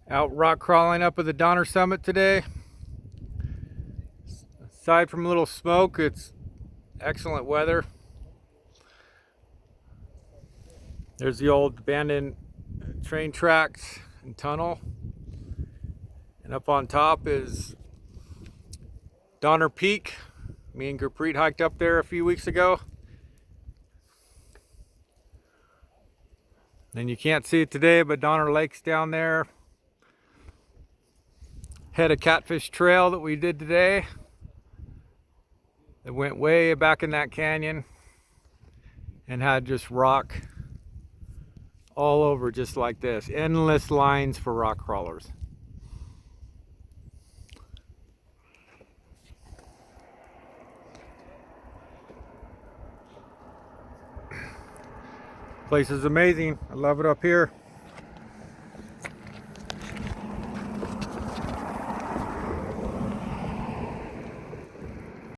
Out rock crawling up at the Donner Summit today. Aside from a little smoke, it's excellent weather. There's the old abandoned train tracks and tunnel. And up on top is Donner Peak. Me and Gurpreet hiked up there a few weeks ago. And you can't see it today, but Donner Lake's down there. Head of Catfish Trail that we did today. It went way back in that canyon and had just rock all over, just like this. Endless lines for rock crawlers. Place is amazing. I love it up here.